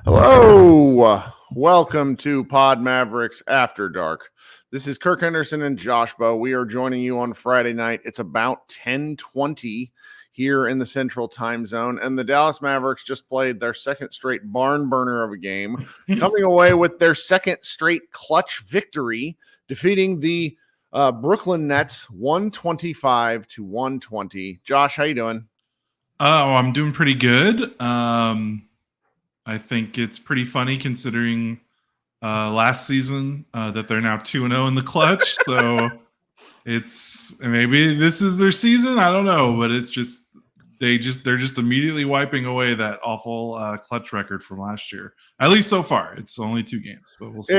Hello, welcome to Pod Mavericks After Dark. This is Kirk Henderson and Josh Bowe. We are joining you on Friday night. It's about 10:20 here in the Central Time Zone, and the Dallas Mavericks just played their second straight barn burner of a game, coming away with their second straight clutch victory, defeating the Brooklyn Nets 125-120. Josh, how you doing? I'm doing pretty good. I think it's pretty funny considering last season that they're now 2-0 in the clutch. So it's maybe this is their season. I don't know, but it's just they're just immediately wiping away that awful clutch record from last year. At least so far, it's only 2 games, but we'll see.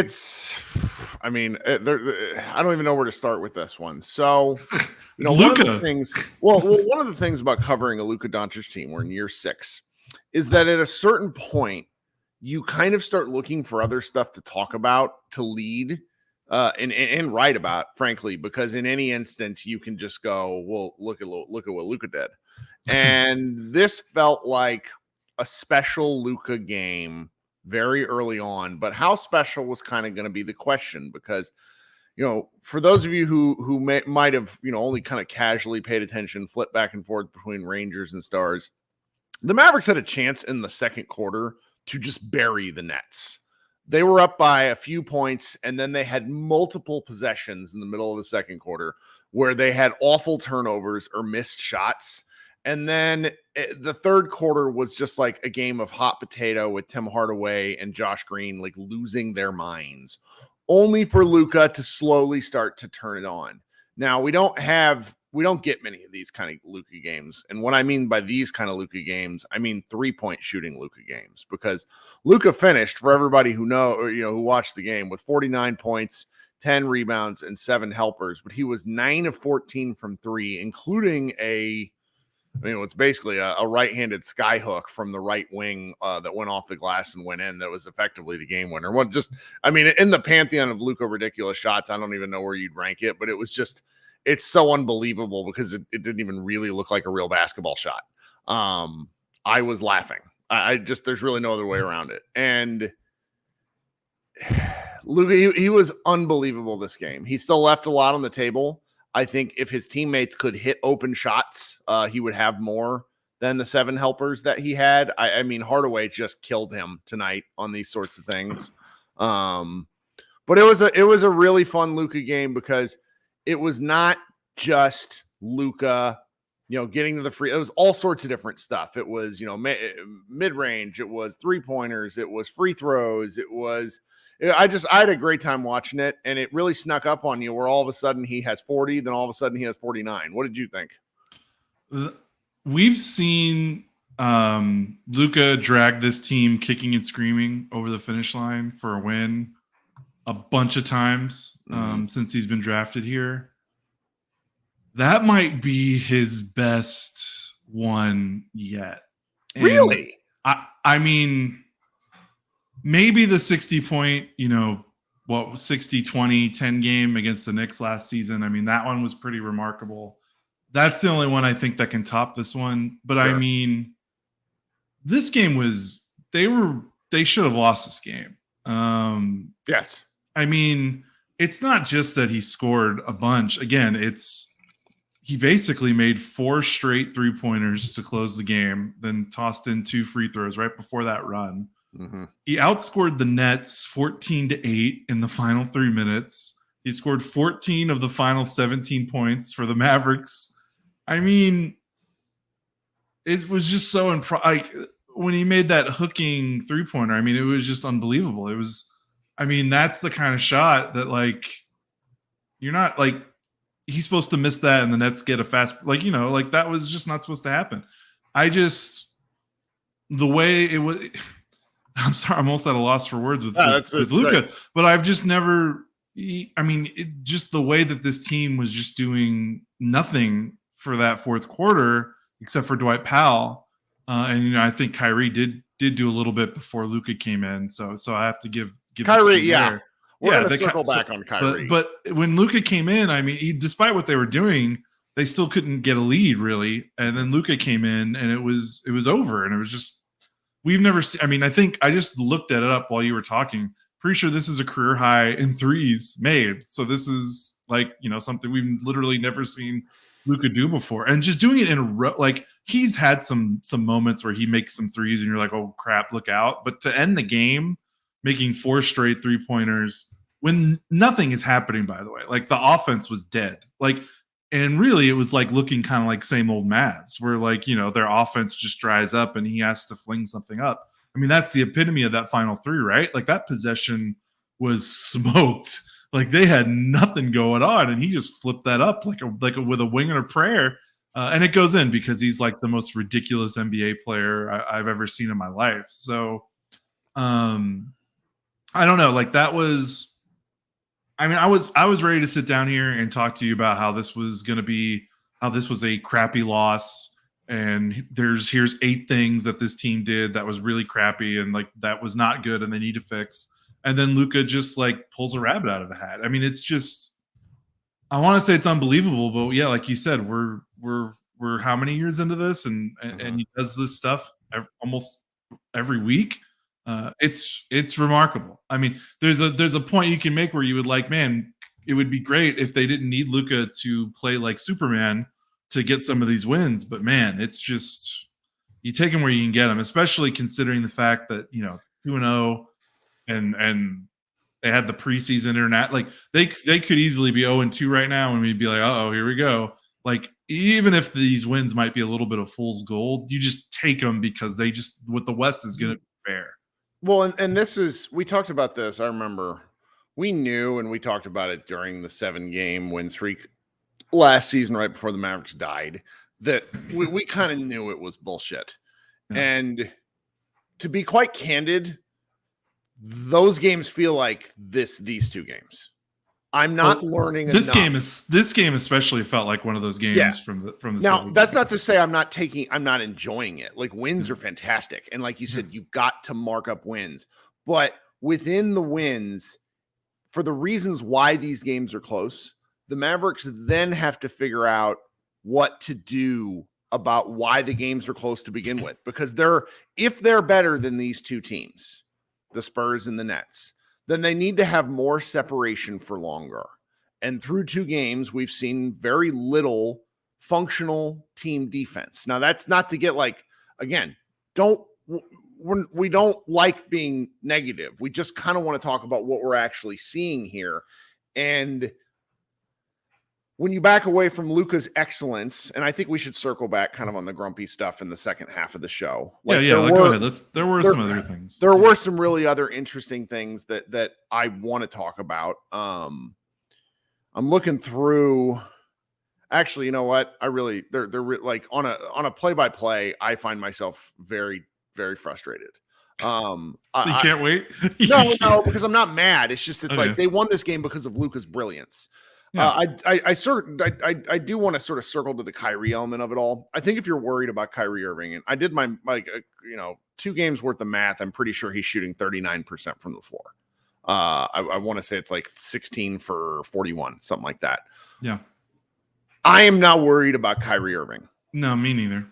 I don't even know where to start with this one. So, Luka. one of the things. Well, one of the things about covering a Luka Doncic team, we're in year 6. Is that at a certain point, you kind of start looking for other stuff to talk about, to lead, and write about, frankly, because in any instance, you can just go, well, look at what Luka did. And this felt like a special Luka game very early on, but how special was kind of going to be the question, because, for those of you who might have, only kind of casually paid attention, flip back and forth between Rangers and Stars, the Mavericks had a chance in the second quarter to just bury the Nets. They were up by a few points, and then they had multiple possessions in the middle of the second quarter where they had awful turnovers or missed shots. And then the third quarter was just like a game of hot potato with Tim Hardaway and Josh Green like losing their minds, only for Luka to slowly start to turn it on. Now, we don't get many of these kind of Luka games. And what I mean by these kind of Luka games, I mean 3-point shooting Luka games, because Luka finished, for everybody who who watched the game, with 49 points, 10 rebounds, and 7 helpers. But he was 9 of 14 from 3, including it's basically a right-handed skyhook from the right wing that went off the glass and went in. That was effectively the game winner. In the pantheon of Luka ridiculous shots, I don't even know where you'd rank it, but it was just, it's so unbelievable because it didn't even really look like a real basketball shot. I was laughing. There's really no other way around it. And Luka, he was unbelievable this game. He still left a lot on the table. I think if his teammates could hit open shots, he would have more than the 7 helpers that he had. I mean, Hardaway just killed him tonight on these sorts of things. But it was a really fun Luka game, because it was not just Luka, getting to the free. It was all sorts of different stuff. It was, mid-range. It was 3-pointers. It was free throws. I had a great time watching it, and it really snuck up on you where all of a sudden he has 40, then all of a sudden he has 49. What did you think? We've seen Luka drag this team kicking and screaming over the finish line for a win a bunch of times since he's been drafted here. That might be his best one yet. And really? I mean, maybe the 60-point, 60-20, 10 game against the Knicks last season. I mean, that one was pretty remarkable. That's the only one I think that can top this one. But sure. I mean, this game they should have lost this game. Yes. I mean, it's not just that he scored a bunch. Again, he basically made 4 straight 3-pointers to close the game, then tossed in 2 free throws right before that run. Mm-hmm. He outscored the Nets 14-8 in the final 3 minutes. He scored 14 of the final 17 points for the Mavericks. I mean, it was just so when he made that hooking 3-pointer, I mean, it was just unbelievable. It was I mean, that's the kind of shot that like you're not like he's supposed to miss that and the Nets get a fast like that was just not supposed to happen. The way it was I'm sorry, I'm almost at a loss for words with Luka, but I've just never just the way that this team was just doing nothing for that fourth quarter except for Dwight Powell. And I think Kyrie did do a little bit before Luka came in. So I have to give Kyrie, yeah. We're going to circle back on Kyrie. But when Luka came in, despite what they were doing, they still couldn't get a lead really. And then Luka came in and it was over. And it was just, we've never seen, I think I just looked it up while you were talking. Pretty sure this is a career high in threes made. So this is something we've literally never seen Luka do before. And just doing it in a row, like he's had some moments where he makes some threes and you're like, oh crap, look out. But to end the game, making 4 straight 3-pointers when nothing is happening, by the way, like the offense was dead. And really it was like looking kind of like same old Mavs where their offense just dries up and he has to fling something up. That's the epitome of that final 3, right? Like that possession was smoked. Like they had nothing going on and he just flipped that up like with a wing and a prayer. And it goes in because he's like the most ridiculous NBA player I've ever seen in my life. So I don't know. Like that was, I was ready to sit down here and talk to you about how this was a crappy loss. And here's 8 things that this team did that was really crappy and like that was not good and they need to fix. And then Luka just like pulls a rabbit out of a hat. It's just, I want to say it's unbelievable, but yeah, like you said, we're how many years into this and he does this stuff almost every week. It's remarkable. There's a point you can make where you would like, man, it would be great if they didn't need Luka to play like Superman to get some of these wins. But man, it's just, you take them where you can get them, especially considering the fact that, 2-0 and they had the preseason internet. Like they could easily be 0-2 right now and we'd be like, oh, here we go. Like, even if these wins might be a little bit of fool's gold, you just take them because what the West is going to be fair. Well, and this is, we talked about this. I remember we knew, and we talked about it during the 7-game win streak last season, right before the Mavericks died, that we kind of knew it was bullshit. Yeah. And to be quite candid, those games feel like these 2 games. I'm not learning this enough. This game especially felt like one of those games from the Now, that's not to say I'm not enjoying it. Like wins are fantastic. And like you said, you've got to mark up wins. But within the wins, for the reasons why these games are close, the Mavericks then have to figure out what to do about why the games are close to begin with. Because if they're better than these 2 teams, the Spurs and the Nets, then they need to have more separation for longer. And through 2 games, we've seen very little functional team defense. Now, that's not to get again, we don't like being negative. We just kind of want to talk about what we're actually seeing here. And when you back away from Luka's excellence, and I think we should circle back kind of on the grumpy stuff in the second half of the show. Go ahead. There were some other things. There were some really other interesting things that I want to talk about. I'm looking through. Actually, you know what? They're like on a play-by-play, I find myself very, very frustrated. So you can't wait? No, because I'm not mad. It's just like they won this game because of Luka's brilliance. Yeah. I do want to sort of circle to the Kyrie element of it all. I think if you're worried about Kyrie Irving, and I did my 2 games worth of math, I'm pretty sure he's shooting 39% from the floor. I want to say it's like 16 for 41, something like that. Yeah. I am not worried about Kyrie Irving. No, me neither.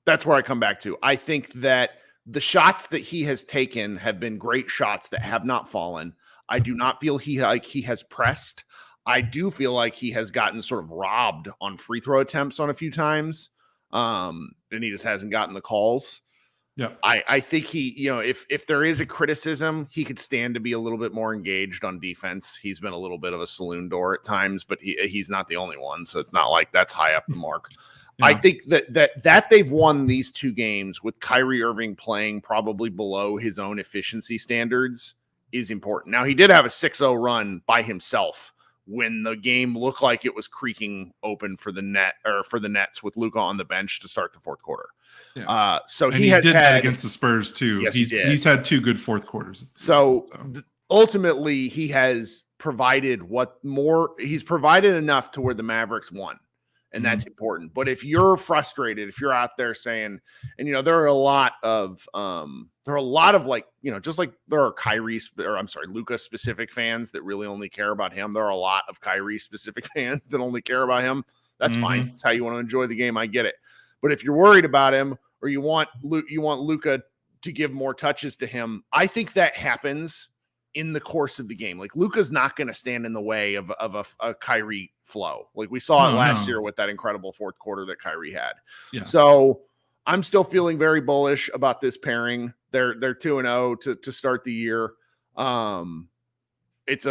That's where I come back to. I think that the shots that he has taken have been great shots that have not fallen. I do not feel he has pressed. I do feel like he has gotten sort of robbed on free throw attempts on a few times. And he just hasn't gotten the calls. Yeah. I think he, if there is a criticism, he could stand to be a little bit more engaged on defense. He's been a little bit of a saloon door at times, but he's not the only one. So it's not like that's high up the mark. Yeah. I think that they've won these 2 games with Kyrie Irving playing probably below his own efficiency standards is important. Now, he did have a 6-0 run by himself when the game looked like it was creaking open for the Nets with Luka on the bench to start the fourth quarter. Yeah. So and he has did had that against the Spurs too. Yes, he's had 2 good fourth quarters. So ultimately, he has provided he's provided enough to where the Mavericks won. And that's important. But if you're frustrated, if you're out there saying, and there are a lot of like, just like there are Luka specific fans that really only care about him. There are a lot of Kyrie specific fans that only care about him. That's fine. It's how you want to enjoy the game. I get it. But if you're worried about him or you want Luka to give more touches to him, I think that happens in the course of the game. Like, Luka's not going to stand in the way of a Kyrie flow. Like we saw it last year with that incredible fourth quarter that Kyrie had. Yeah. So I'm still feeling very bullish about this pairing. They're 2-0 to start the year. It's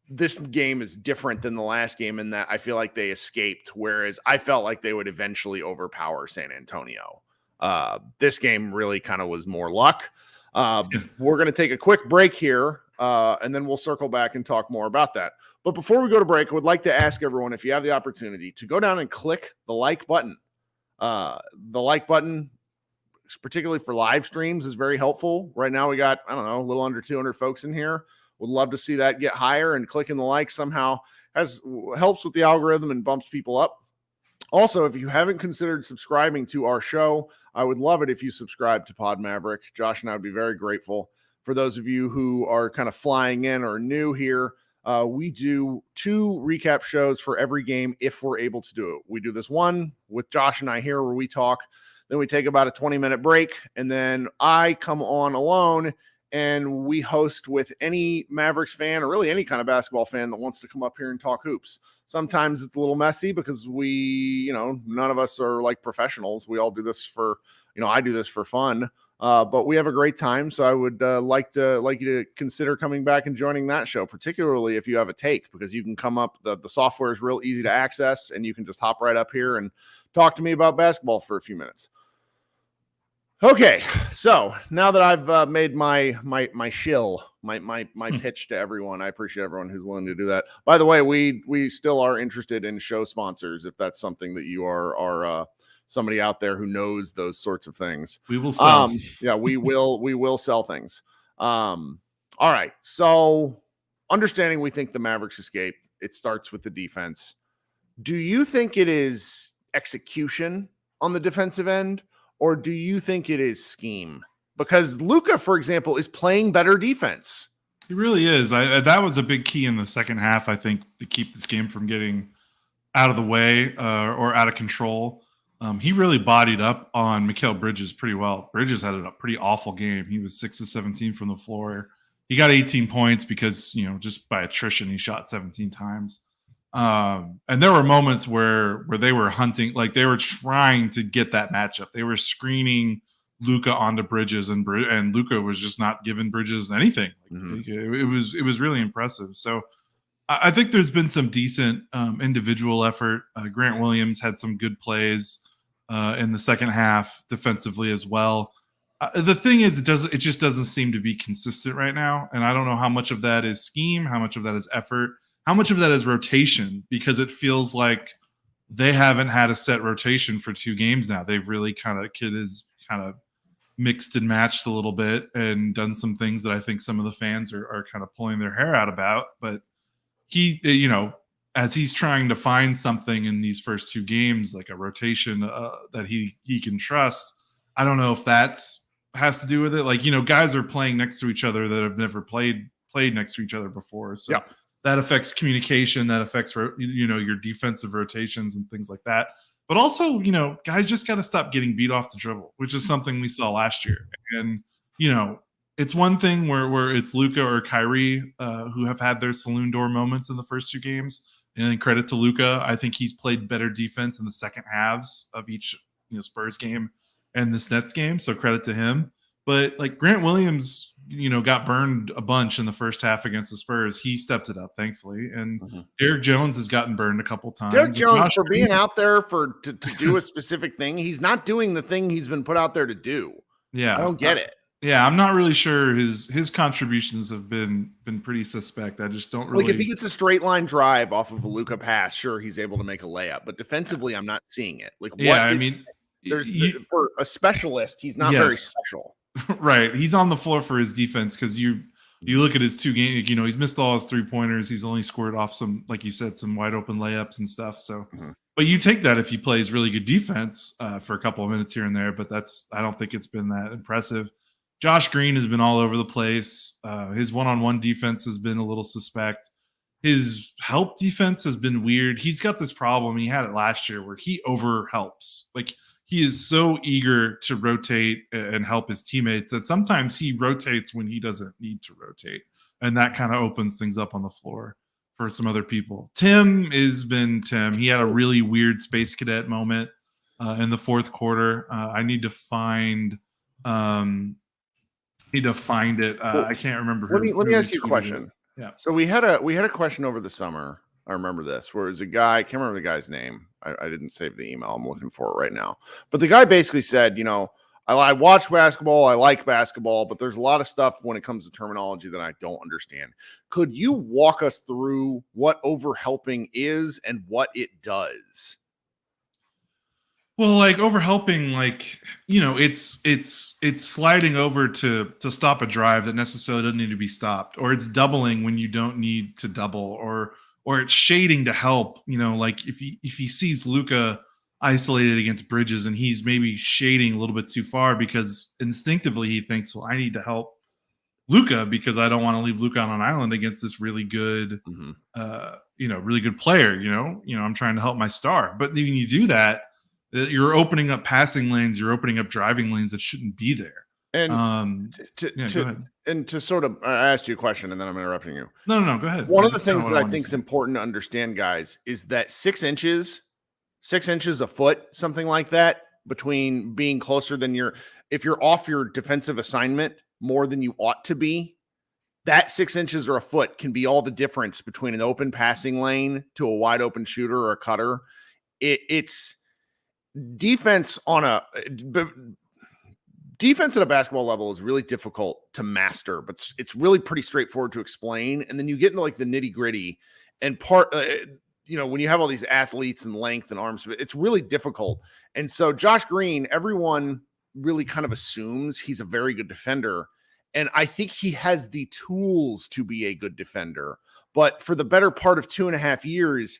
this game is different than the last game in that I feel like they escaped, whereas I felt like they would eventually overpower San Antonio. This game really kind of was more luck. We're going to take a quick break here, and then we'll circle back and talk more about that. But before we go to break, I would like to ask everyone, if you have the opportunity, to go down and click the like button. The like button, particularly for live streams, is very helpful. Right now we got, a little under 200 folks in here. Would love to see that get higher, and clicking the like somehow helps with the algorithm and bumps people up. Also, if you haven't considered subscribing to our show, I would love it if you subscribe to Pod Maverick. Josh and I would be very grateful. For those of you who are kind of flying in or new here, we do 2 recap shows for every game if we're able to do it. We do this one with Josh and I here where we talk. Then we take about a 20-minute break, and then I come on alone and we host with any Mavericks fan or really any kind of basketball fan that wants to come up here and talk hoops. Sometimes it's a little messy because we, none of us are like professionals. We all do this for, I do this for fun, but we have a great time. So I would like you to consider coming back and joining that show, particularly if you have a take, because you can come up, the software is real easy to access, and you can just hop right up here and talk to me about basketball for a few minutes. Okay, so now that I've made my shill, my pitch to everyone, I appreciate everyone who's willing to do that. By the way, we still are interested in show sponsors if that's something that you are somebody out there who knows those sorts of things. We will sell. We will sell things. All right, so understanding we think the Mavericks escaped, it starts with the defense. Do you think it is execution on the defensive end, or do you think it is scheme? Because Luka, for example, is playing better defense. He really is. That was a big key in the second half, I think, to keep this game from getting out of the way or out of control. He really bodied up on Mikal Bridges pretty well. Bridges had a pretty awful game. He was 6 of 17 from the floor. He got 18 points because, just by attrition, he shot 17 times. And there were moments where they were hunting, like they were trying to get that matchup. They were screening Luka onto Bridges, and Luka was just not giving Bridges anything. It was really impressive. So I think there's been some decent individual effort. Grant Williams had some good plays in the second half defensively as well. The thing is, it just doesn't seem to be consistent right now, and I don't know how much of that is scheme, how much of that is effort. How much of that is rotation? Because it feels like they haven't had a set rotation for 2 games now. They've really Kid has kind of mixed and matched a little bit and done some things that I think some of the fans are kind of pulling their hair out about. But he, as he's trying to find something in these first 2 games, like a rotation that he can trust, I don't know if has to do with it. Like, guys are playing next to each other that have never played next to each other before. So. Yeah. That affects communication. That affects, your defensive rotations and things like that. But also, guys just got to stop getting beat off the dribble, which is something we saw last year. And, it's one thing where it's Luka or Kyrie who have had their saloon door moments in the first 2 games. And then credit to Luka. I think he's played better defense in the second halves of each Spurs game and this Nets game. So credit to him. But like Grant Williams, got burned a bunch in the first half against the Spurs. He stepped it up, thankfully. And Derrick Jones has gotten burned a couple times. Derrick Jones, for being out there to do a specific thing, he's not doing the thing he's been put out there to do. Yeah. I don't get it. Yeah, I'm not really sure. His contributions have been pretty suspect. I just don't really like if he gets a straight line drive off of a Luka pass, sure he's able to make a layup, but defensively, I'm not seeing it. Like Yeah, what? I mean, For a specialist, he's not very yes, special. right. He's on the floor for his defense because you look at his 2 games. You know, he's missed all his 3-pointers. He's only scored off some, like you said, some wide open layups and stuff. So, but you take that if he plays really good defense for a couple of minutes here and there. But I don't think it's been that impressive. Josh Green has been all over the place. His one-on-one defense has been a little suspect. His help defense has been weird. He's got this problem. He had it last year where he over helps. Like he is so eager to rotate and help his teammates that sometimes he rotates when he doesn't need to rotate. And that kind of opens things up on the floor for some other people. Tim has been Tim. He had a really weird Space Cadet moment in the fourth quarter. I need to find it. I can't remember. Let me ask you a question. Yeah. So we had a question over the summer. I remember this, where it was a guy. I can't remember the guy's name. I didn't save the email. I'm looking for it right now. But the guy basically said, you know, I watch basketball. I like basketball, but there's a lot of stuff when it comes to terminology that I don't understand. Could you walk us through what overhelping is and what it does? Well, like overhelping, like, you know, it's sliding over to stop a drive that necessarily doesn't need to be stopped, or it's doubling when you don't need to double, or it's shading to help. You know, like if he sees Luka isolated against Bridges and he's maybe shading a little bit too far because instinctively he thinks, well, I need to help Luka because I don't want to leave Luka on an island against this really good, really good player. You know, I'm trying to help my star, but when you do that, you're opening up passing lanes, you're opening up driving lanes that shouldn't be there. And to sort of, I asked you a question and then I'm interrupting you. No, go ahead. One of the things that I think is important to understand, guys, is that 6 inches a foot, something like that, between being closer than if you're off your defensive assignment more than you ought to be, that 6 inches or a foot can be all the difference between an open passing lane to a wide open shooter or a cutter. It's defense defense at a basketball level is really difficult to master, but it's really pretty straightforward to explain. And then you get into like the nitty gritty and when you have all these athletes and length and arms, it's really difficult. And so Josh Green, everyone really kind of assumes he's a very good defender. And I think he has the tools to be a good defender. But for the better part of 2.5 years,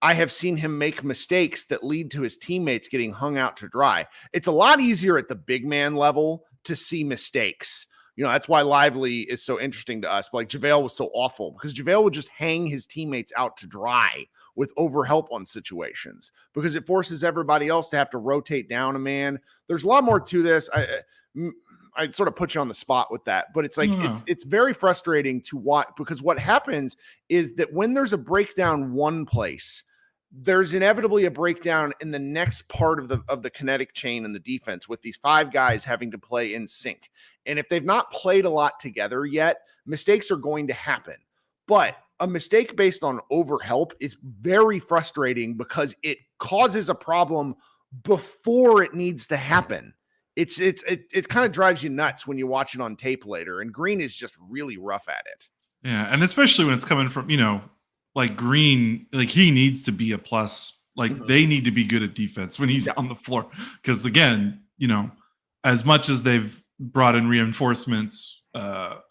I have seen him make mistakes that lead to his teammates getting hung out to dry. It's a lot easier at the big man level to see mistakes. You know, that's why Lively is so interesting to us. But like JaVale was so awful because JaVale would just hang his teammates out to dry with overhelp on situations because it forces everybody else to have to rotate down a man. There's a lot more to this. I sort of put you on the spot with that, but it's like, it's very frustrating to watch because what happens is that when there's a breakdown one place, there's inevitably a breakdown in the next part of the kinetic chain in the defense with these 5 guys having to play in sync. And if they've not played a lot together yet, mistakes are going to happen. But a mistake based on overhelp is very frustrating because it causes a problem before it needs to happen. It kind of drives you nuts when you watch it on tape later. And Green is just really rough at it. Yeah, and especially when it's coming from, like Green, like he needs to be a plus. Like they need to be good at defense when he's on the floor. Because again, as much as they've brought in reinforcements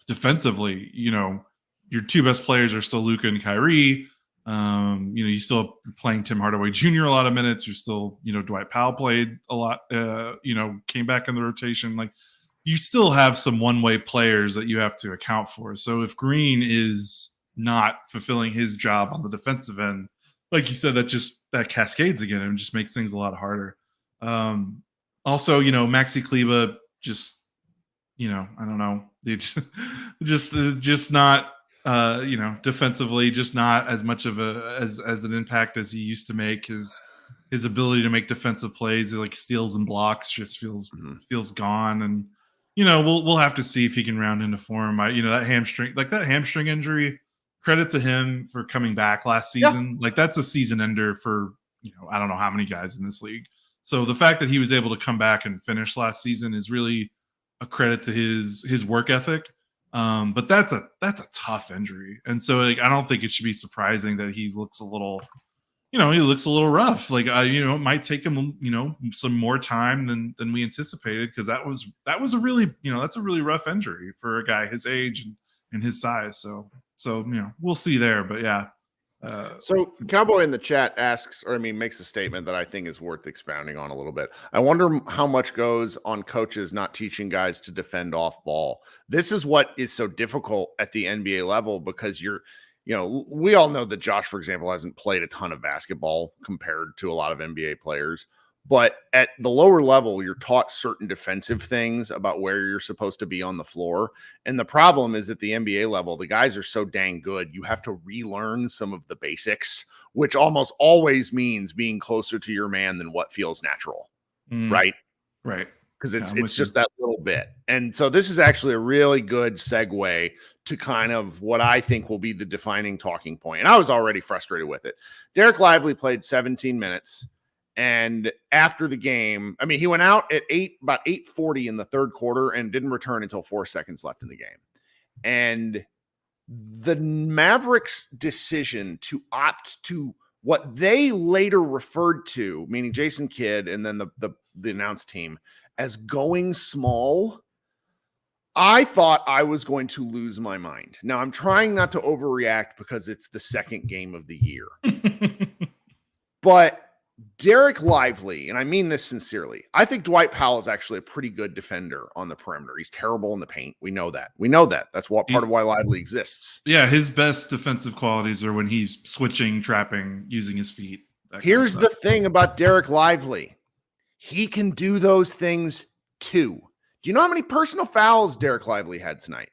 defensively, your 2 best players are still Luka and Kyrie. You still playing Tim Hardaway Jr. a lot of minutes. You're still, Dwight Powell played a lot, came back in the rotation. Like you still have some one-way players that you have to account for. So if Green is not fulfilling his job on the defensive end, like you said, that cascades again and just makes things a lot harder. Also, Maxi Kleba just, I don't know, just not, defensively, just not as much of as an impact as he used to make. His ability to make defensive plays, like steals and blocks, just feels gone. And we'll have to see if he can round into form. That hamstring injury. Credit to him for coming back last season. Like that's a season ender for I don't know how many guys in this league. So the fact that he was able to come back and finish last season is really a credit to his work ethic. But that's a tough injury, and so like I don't think it should be surprising that he looks a little. He looks a little rough. Like, it might take him, some more time than we anticipated, because that was a really, that's a really rough injury for a guy his age and his size. So we'll see there. But yeah. So Cowboy in the chat makes a statement that I think is worth expounding on a little bit. I wonder how much goes on coaches not teaching guys to defend off ball. This is what is so difficult at the NBA level, because we all know that Josh, for example, hasn't played a ton of basketball compared to a lot of NBA players. But at the lower level, you're taught certain defensive things about where you're supposed to be on the floor. And the problem is at the NBA level, the guys are so dang good, you have to relearn some of the basics, which almost always means being closer to your man than what feels natural. Right? Right. Because it's just that little bit. And so this is actually a really good segue to kind of what I think will be the defining talking point. And I was already frustrated with it. Derek Lively played 17 minutes. And after the game, he went out at about 8:40 in the third quarter and didn't return until 4 seconds left in the game. And the Mavericks' decision to opt to what they later referred to, meaning Jason Kidd and then the announced team, as going small, I thought I was going to lose my mind. Now, I'm trying not to overreact because it's the second game of the year. But Derek Lively, and I mean this sincerely, I think Dwight Powell is actually a pretty good defender on the perimeter. He's terrible in the paint. We know that. That's part of why Lively exists. Yeah, his best defensive qualities are when he's switching, trapping, using his feet. Here's the thing about Derek Lively. He can do those things too. Do you know how many personal fouls Derek Lively had tonight?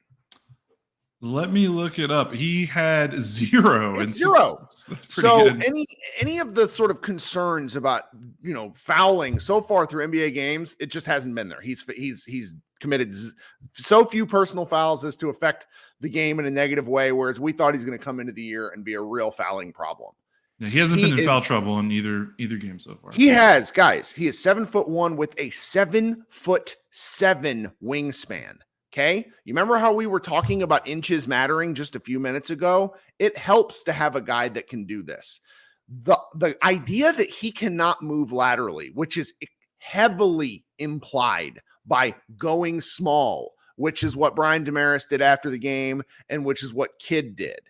Let me look it up. He had 0. Zero. That's pretty good. Any of the sort of concerns about fouling so far through NBA games, it just hasn't been there. He's committed so few personal fouls as to affect the game in a negative way, whereas we thought he's going to come into the year and be a real fouling problem. Yeah, he hasn't been in foul trouble in either game so far. He has, guys. He is 7'1" with a 7'7" wingspan. Okay. You remember how we were talking about inches mattering just a few minutes ago? It helps to have a guy that can do this. The idea that he cannot move laterally, which is heavily implied by going small, which is what Brian Damaris did after the game and which is what Kidd did.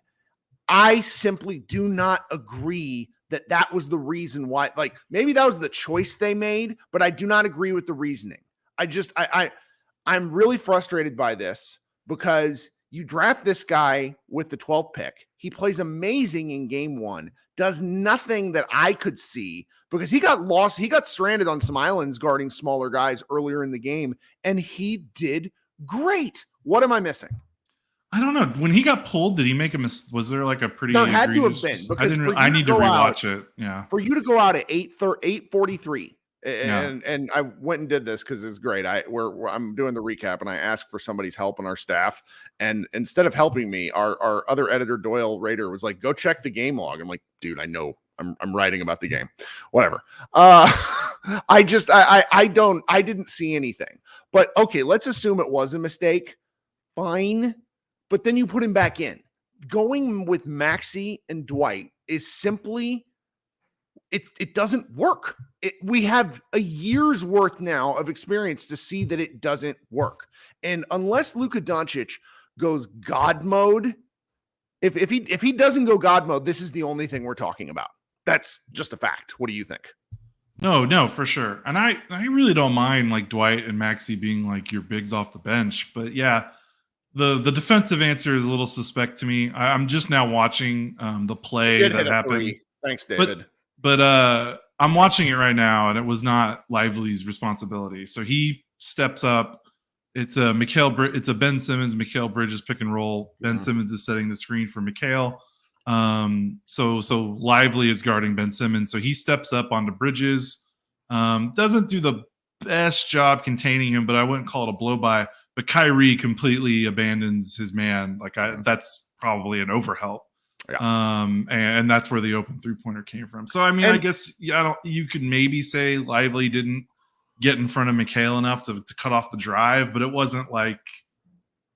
I simply do not agree that was the reason why. Like, maybe that was the choice they made, but I do not agree with the reasoning. I'm really frustrated by this because you draft this guy with the 12th pick. He plays amazing in game 1, does nothing that I could see because he got lost. He got stranded on some islands guarding smaller guys earlier in the game, and he did great. What am I missing? I don't know. When he got pulled, did he make a mistake? Was there like a pretty? There had to have been because I need to rewatch it. Yeah, for you to go out at 8:43. And I went and did this because it's great. I'm doing the recap and I asked for somebody's help on our staff. And instead of helping me, our other editor, Doyle Rader, was like, go check the game log. I'm like, dude, I know I'm writing about the game, whatever. I didn't see anything, but okay, let's assume it was a mistake. Fine. But then you put him back in. Going with Maxey and Dwight is simply, it doesn't work. We have a year's worth now of experience to see that it doesn't work. And unless Luka Doncic goes God mode, if he doesn't go God mode, this is the only thing we're talking about. That's just a fact. What do you think? No, for sure. And I really don't mind like Dwight and Maxey being like your bigs off the bench. But yeah, the defensive answer is a little suspect to me. I'm just now watching the play that happened. Thanks, David. But I'm watching it right now, and it was not Lively's responsibility. So he steps up. It's a Ben Simmons, Mikal Bridges pick and roll. Ben Simmons is setting the screen for Mikal. So Lively is guarding Ben Simmons. So he steps up onto Bridges. Doesn't do the best job containing him, but I wouldn't call it a blow by. But Kyrie completely abandons his man. That's probably an overhelp. Yeah. And that's where the open 3-pointer came from. So I mean, I guess you could maybe say Lively didn't get in front of McHale enough to cut off the drive, but it wasn't like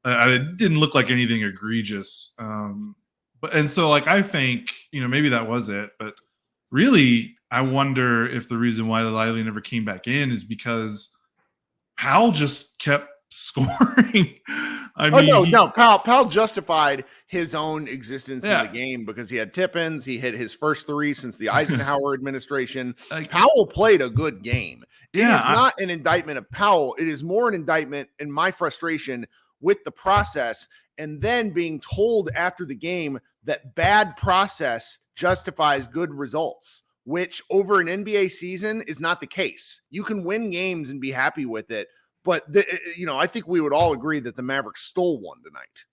it didn't look like anything egregious. And so like I think, maybe that was it, but really I wonder if the reason why Lively never came back in is because Powell just kept scoring. Powell justified his own existence in the game because he had tip-ins. He hit his first 3 since the Eisenhower administration. Powell played a good game. It is not an indictment of Powell. It is more an indictment in my frustration with the process, and then being told after the game that bad process justifies good results, which over an NBA season is not the case. You can win games and be happy with it. But, I think we would all agree that the Mavericks stole one tonight.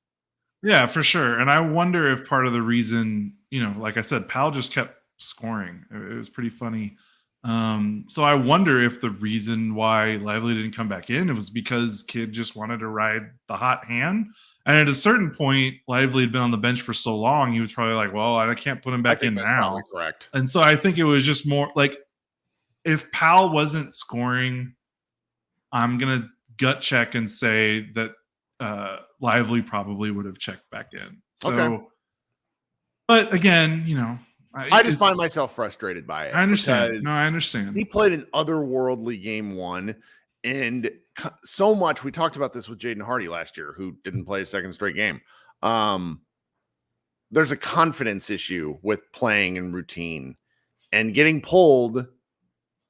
Yeah, for sure. And I wonder if part of the reason, like I said, Powell just kept scoring. It was pretty funny. So I wonder if the reason why Lively didn't come back in, it was because Kidd just wanted to ride the hot hand. And at a certain point, Lively had been on the bench for so long, he was probably like, well, I can't put him back in now. Correct. And so I think it was just more like if Powell wasn't scoring, I'm going to gut check and say that Lively probably would have checked back in. So, okay. But again, I just find myself frustrated by it. I understand. No, I understand. He played an otherworldly game 1, and so much. We talked about this with Jaden Hardy last year, who didn't play a second straight game. There's a confidence issue with playing in routine, and getting pulled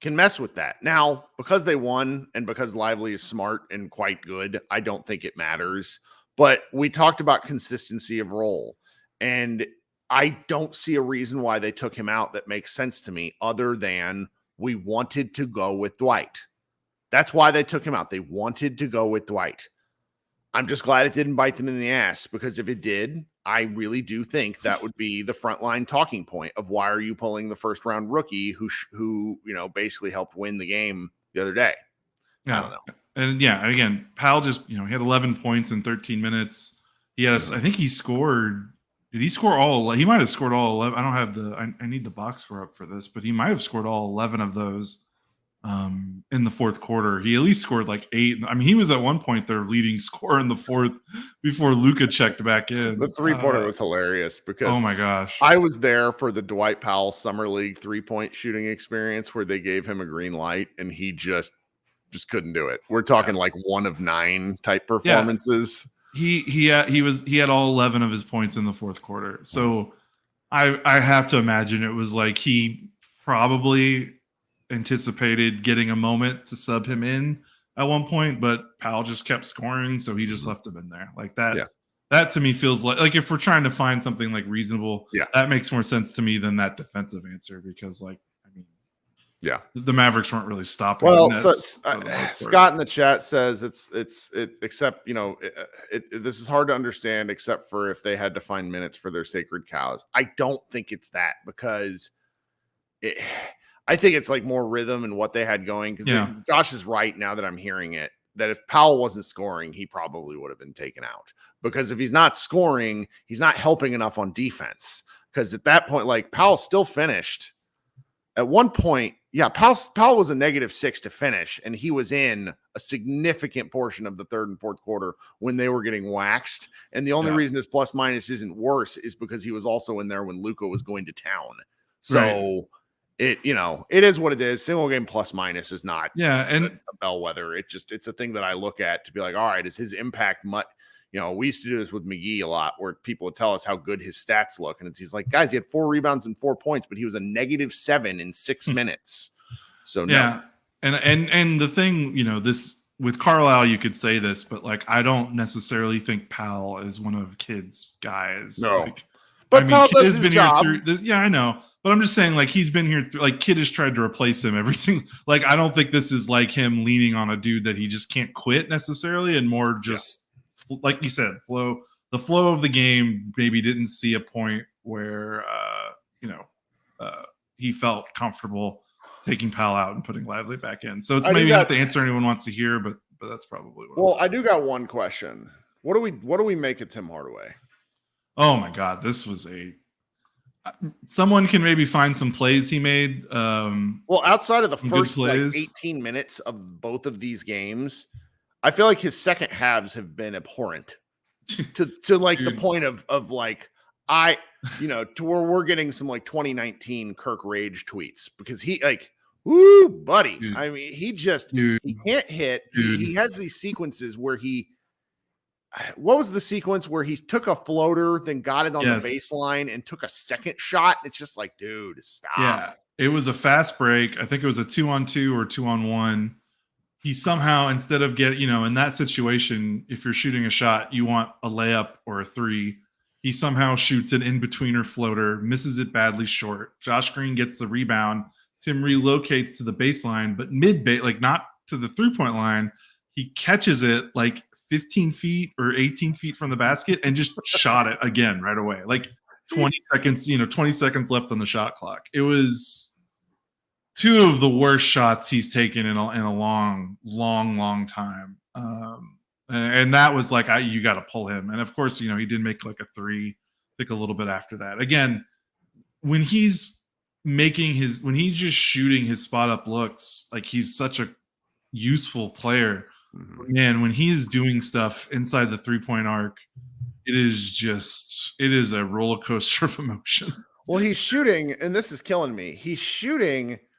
can mess with that. Now, because they won and because Lively is smart and quite good, I don't think it matters. But we talked about consistency of role, and I don't see a reason why they took him out that makes sense to me other than we wanted to go with Dwight. That's why they took him out. They wanted to go with Dwight. I'm just glad it didn't bite them in the ass, because if it did, I really do think that would be the frontline talking point of why are you pulling the first round rookie who basically helped win the game the other day. Yeah. I don't know. And again, Powell just, he had 11 points in 13 minutes. He had, I think he scored. Did he score all? He might have scored all 11. I don't have I need the box score up for this, but he might have scored all 11 of those in the fourth quarter. He at least scored like 8. I mean, he was at one point their leading scorer in the fourth before Luka checked back in. The 3-pointer was hilarious because, oh my gosh, I was there for the Dwight Powell Summer League 3-point shooting experience where they gave him a green light and he just couldn't do it. We're talking like 1 of 9 type performances. He had all 11 of his points in the fourth quarter. So I have to imagine it was like he probably anticipated getting a moment to sub him in at one point, but Powell just kept scoring, so he just left him in there like that. Yeah. That to me feels like if we're trying to find something like reasonable, that makes more sense to me than that defensive answer, because the Mavericks weren't really stopping. Well, Scott in the chat says it's except this is hard to understand except for if they had to find minutes for their sacred cows. I don't think it's that, because I think it's like more rhythm and what they had going. Because Josh is right now that I'm hearing it, that if Powell wasn't scoring, he probably would have been taken out, because if he's not scoring, he's not helping enough on defense. Because at that point, like Powell still finished at one point. Yeah, Powell was a -6 to finish, and he was in a significant portion of the third and fourth quarter when they were getting waxed. And the only reason his plus minus isn't worse is because he was also in there when Luka was going to town. So it is what it is. Single game plus minus is not a bellwether. It's a thing that I look at to be like, all right, is his impact much? We used to do this with McGee a lot, where people would tell us how good his stats look. And he's like, guys, he had 4 rebounds and 4 points, but he was a -7 in 6 minutes. So, no. And the thing, this with Carlisle, you could say this, but like, I don't necessarily think Powell is one of Kidd's guys. No. But Powell Kidd has been job. Here through this. Yeah, I know. But I'm just saying, like, he's been here through, like, Kidd has tried to replace him every single, like, I don't think this is like him leaning on a dude that he just can't quit necessarily, and more just, like you said, the flow of the game maybe didn't see a point where, he felt comfortable taking Powell out and putting Lively back in. So it's maybe not the answer anyone wants to hear, but that's probably what. Well, I do got one question. What do we make of Tim Hardaway? Oh my God, this was Someone can maybe find some plays he made. Well, outside of the some good first like plays. 18 minutes of both of these games, I feel like his second halves have been abhorrent to like the Dude. point of like to where we're getting some like 2019 Kirk rage tweets because he like, woo, buddy. Dude. I mean, he can't hit. He has these sequences where what was the sequence where he took a floater, then got it on the baseline and took a second shot? It's just like, dude, stop. Yeah, it was a fast break. I think it was a 2-on-2 or 2-on-1. He somehow, instead of in that situation, if you're shooting a shot, you want a layup or a three. He somehow shoots an in-betweener floater, misses it badly short. Josh Green gets the rebound. Tim relocates to the baseline, but like not to the three-point line. He catches it like 15 feet or 18 feet from the basket and just shot it again right away. Like 20 seconds left on the shot clock. It was two of the worst shots he's taken in a long time. And that was like, you got to pull him. And of course, he did make like a three, I think a little bit after that. Again, when he's just shooting his spot up looks, like he's such a useful player. Man, when he is doing stuff inside the 3-point arc, it is a roller coaster of emotion. Well, he's shooting, and this is killing me. He shot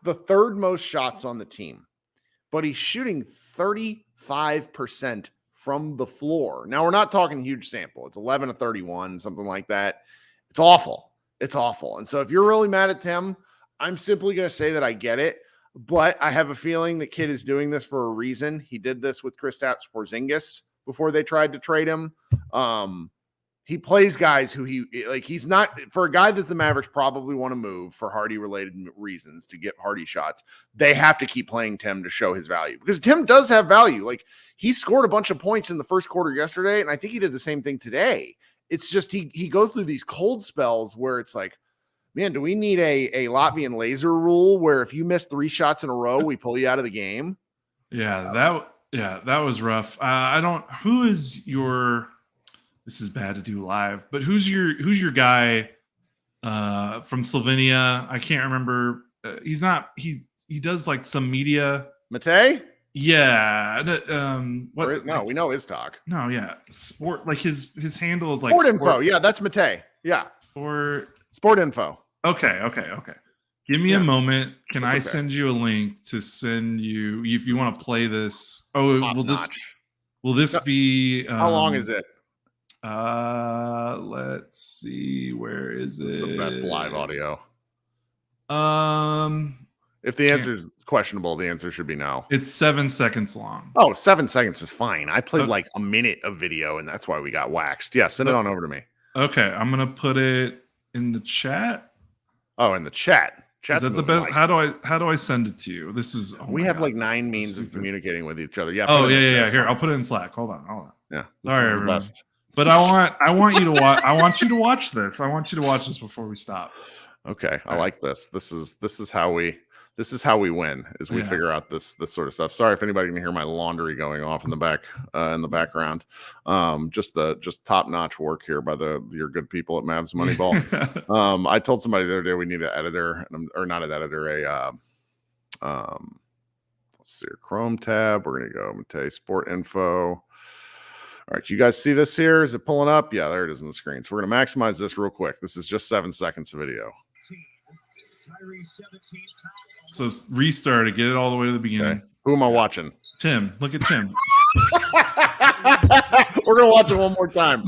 the third most shots on the team, but he's shooting 35% from the floor. Now, we're not talking huge sample. It's 11 to 31, something like that. It's awful. It's awful. And so if you're really mad at Tim, I'm simply going to say that I get it. But I have a feeling the kid is doing this for a reason. He did this with Kristaps Porzingis before they tried to trade him. He plays guys who he's not, for a guy that the Mavericks probably want to move for Hardy related reasons to get Hardy shots. They have to keep playing Tim to show his value because Tim does have value. Like he scored a bunch of points in the first quarter yesterday. And I think he did the same thing today. It's just, he goes through these cold spells where it's like, man, do we need a Latvian laser rule where if you miss 3 shots in a row, we pull you out of the game? Yeah, that was rough. This is bad to do live, but who's your guy from Slovenia? I can't remember. He does like some media. Mate? Yeah. No, we know his talk. No, yeah. Sport, like his handle is like Sport Info. Yeah, that's Mate. Yeah. Sport Info. Okay. Give me a moment. Can I send you a link to send you if you want to play this? Oh, will this be how long is it? Let's see. Where is it? It's the best live audio. If the answer is questionable, the answer should be no. It's 7 seconds long. Oh, 7 seconds is fine. I played like a minute of video, and that's why we got waxed. Yeah, send it on over to me. Okay, I'm gonna put it in the chat. Oh, in the chat. Is that the best? How do I send it to you? This is we have like 9 means of communicating with each other. Yeah. Oh yeah. Here, I'll put it in Slack. Hold on. Yeah. Sorry, everyone. But I want you to watch. I want you to watch this. I want you to watch this before we stop. Okay, I like this. This is how we win. Is we figure out this sort of stuff. Sorry if anybody can hear my laundry going off in the background. Just top notch work here by your good people at Mavs Moneyball. I told somebody the other day we need an editor, or not an editor, let's see your Chrome tab. We're gonna go Matei Sport Info. All right, you guys see this here? Is it pulling up? Yeah, there it is on the screen. So we're gonna maximize this real quick. This is just 7 seconds of video. So restart it, get it all the way to the beginning. Okay. Who am I watching? Tim. Look at Tim. We're gonna watch it one more time.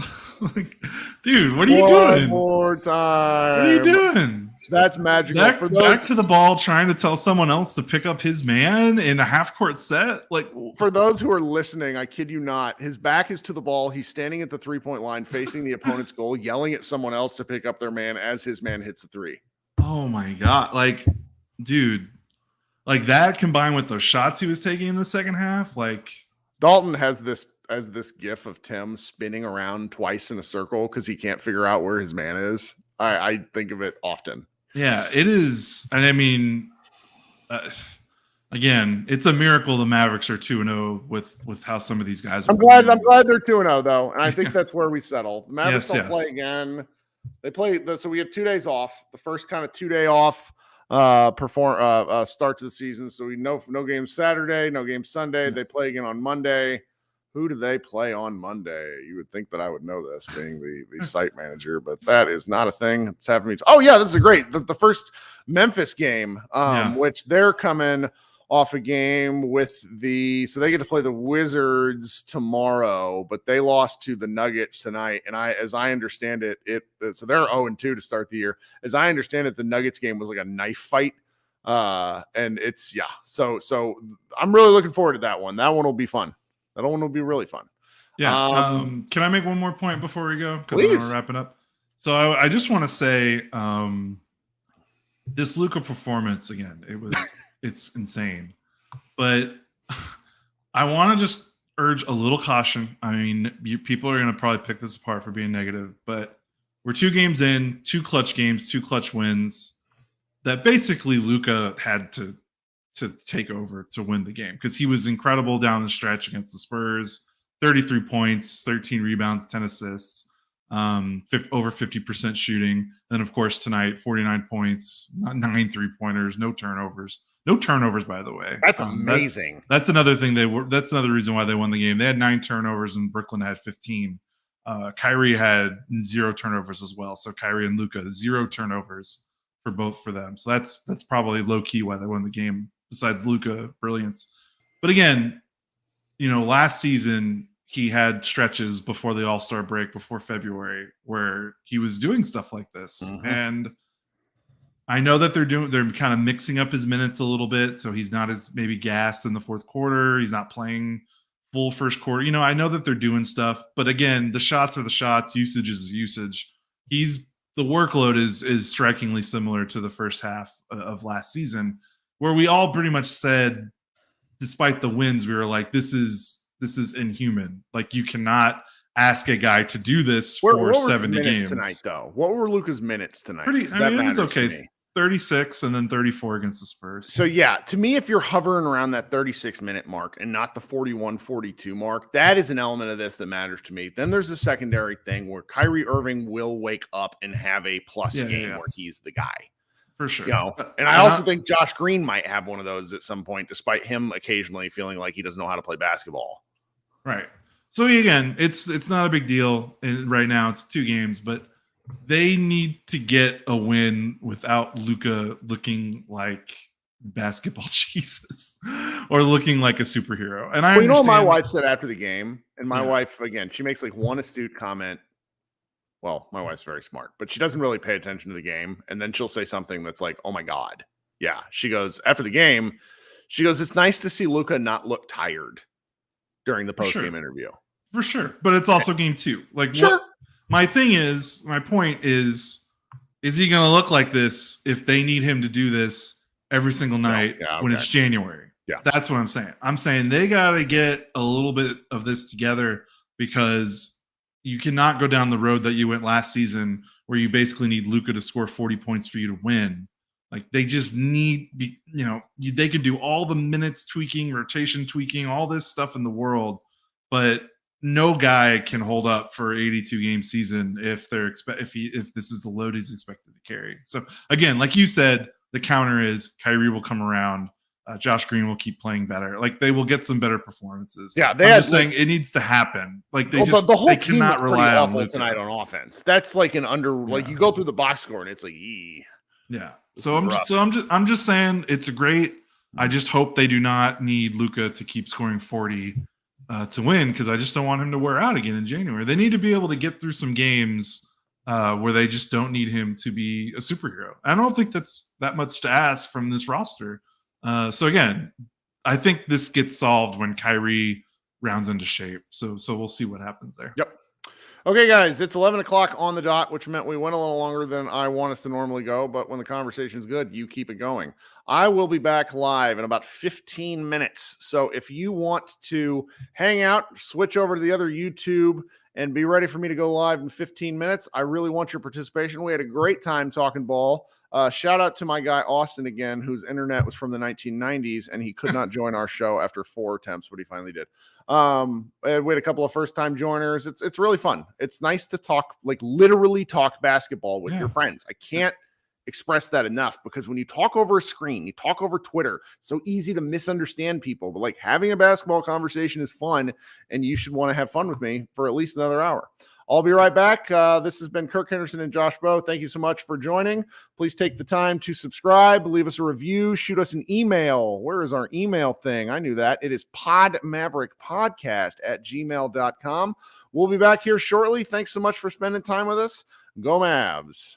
Dude, what are you doing? One more time. What are you doing? That's magical. Back to the ball, trying to tell someone else to pick up his man in a half-court set. Like, for those who are listening, I kid you not, his back is to the ball. He's standing at the 3-point line, facing the opponent's goal, yelling at someone else to pick up their man as his man hits the 3. Oh my god! Like, dude, like that combined with those shots he was taking in the second half, like Dalton has this gif of Tim spinning around twice in a circle because he can't figure out where his man is. I think of it often. Yeah, it is. And I mean, again, it's a miracle the Mavericks are 2-0 with how some of these guys are. I'm glad they're 2-0 though, and I think that's where we settle. The Mavericks will play again. They play. So we have 2 days off. The first kind of 2-day off start to the season. So we know no games Saturday, no games Sunday. Yeah. They play again on Monday. Who do they play on Monday? You would think that I would know this, being the site manager, but that is not a thing. It's happening. Oh yeah, this is great. The first Memphis game, which they're coming off a game with so they get to play the Wizards tomorrow, but they lost to the Nuggets tonight. And as I understand it, so they're 0-2 to start the year. As I understand it, the Nuggets game was like a knife fight. And it's So I'm really looking forward to that one. That one will be fun. That one will be really fun. Yeah. Can I make one more point before we go? Because Please. we're wrapping up. So I just want to say this Luka performance again. It's insane, but I want to just urge a little caution. I mean, people are going to probably pick this apart for being negative, but we're 2 games in, 2 clutch games, 2 clutch wins that basically Luka had to take over to win the game because he was incredible down the stretch against the Spurs. 33 points, 13 rebounds, 10 assists, over 50% shooting. Then, of course, tonight, 49 points, 9 3-pointers, no turnovers. No turnovers, by the way. That's amazing. That's another thing that's another reason why they won the game. They had 9 turnovers and Brooklyn had 15. Kyrie had 0 turnovers as well. So Kyrie and Luka, 0 turnovers for them. So that's probably low key why they won the game, besides Luka brilliance. But again, last season he had stretches before the All-Star break, before February, where he was doing stuff like this. Mm-hmm. And I know that they're kind of mixing up his minutes a little bit, so he's not as maybe gassed in the fourth quarter. He's not playing full first quarter. I know that they're doing stuff, but again, the shots are the shots. Usage is usage. The workload is strikingly similar to the first half of last season, where we all pretty much said, despite the wins, we were like, this is inhuman. Like, you cannot ask a guy to do this for 70 games tonight, though. What were Luka's minutes tonight? It was okay. 36 and then 34 against the Spurs. So to me, if you're hovering around that 36-minute mark and not the 41-42 mark, that is an element of this that matters to me. Then there's a secondary thing where Kyrie Irving will wake up and have a plus game where he's the guy. For sure. And I also think Josh Green might have one of those at some point, despite him occasionally feeling like he doesn't know how to play basketball. Right. So again, it's not a big deal right now. It's 2 games, but they need to get a win without Luka looking like basketball Jesus or looking like a superhero. And you know what my wife said after the game? And my wife, again, she makes like one astute comment. Well, my wife's very smart, but she doesn't really pay attention to the game. And then she'll say something that's like, oh my God. Yeah. She goes, after the game, it's nice to see Luka not look tired during the post-game interview. For sure. But it's also game 2. Like, sure. My point is he going to look like this if they need him to do this every single night when it's January? Yeah. That's what I'm saying. I'm saying they got to get a little bit of this together, because you cannot go down the road that you went last season where you basically need Luka to score 40 points for you to win. Like, they just need, they can do all the minutes tweaking, rotation tweaking, all this stuff in the world, but no guy can hold up for 82 game season if this is the load he's expected to carry. So again, like you said, the counter is Kyrie will come around. Josh Green will keep playing better. Like, they will get some better performances. Yeah, I'm just saying it needs to happen. Like, the whole they team cannot rely on Luka tonight on offense. That's like like, you go through the box score and it's like, yeah. I'm just saying it's a great. I just hope they do not need Luka to keep scoring 40 to win, because I just don't want him to wear out again in January. They need to be able to get through some games where they just don't need him to be a superhero. I don't think that's that much to ask from this roster. So again, I think this gets solved when Kyrie rounds into shape. So we'll see what happens there. Yep. Okay, guys, it's 11 o'clock on the dot, which meant we went a little longer than I want us to normally go. But when the conversation's good, you keep it going. I will be back live in about 15 minutes. So if you want to hang out, switch over to the other YouTube and be ready for me to go live in 15 minutes. I really want your participation. We had a great time talking ball. Shout out to my guy Austin again, whose internet was from the 1990s, and he could not join our show after 4 attempts, but he finally did. And we had a couple of first-time joiners. It's really fun. It's nice to talk, like literally talk basketball with your friends. I can't express that enough, because when you talk over a screen, you talk over Twitter, it's so easy to misunderstand people. But like, having a basketball conversation is fun, and you should want to have fun with me for at least another hour. I'll be right back. This has been Kirk Henderson and Josh Bowe. Thank you so much for joining. Please take the time to subscribe, leave us a review, shoot us an email. Where is our email thing? I knew that. It is podmaverickpodcast@gmail.com. We'll be back here shortly. Thanks so much for spending time with us. Go Mavs.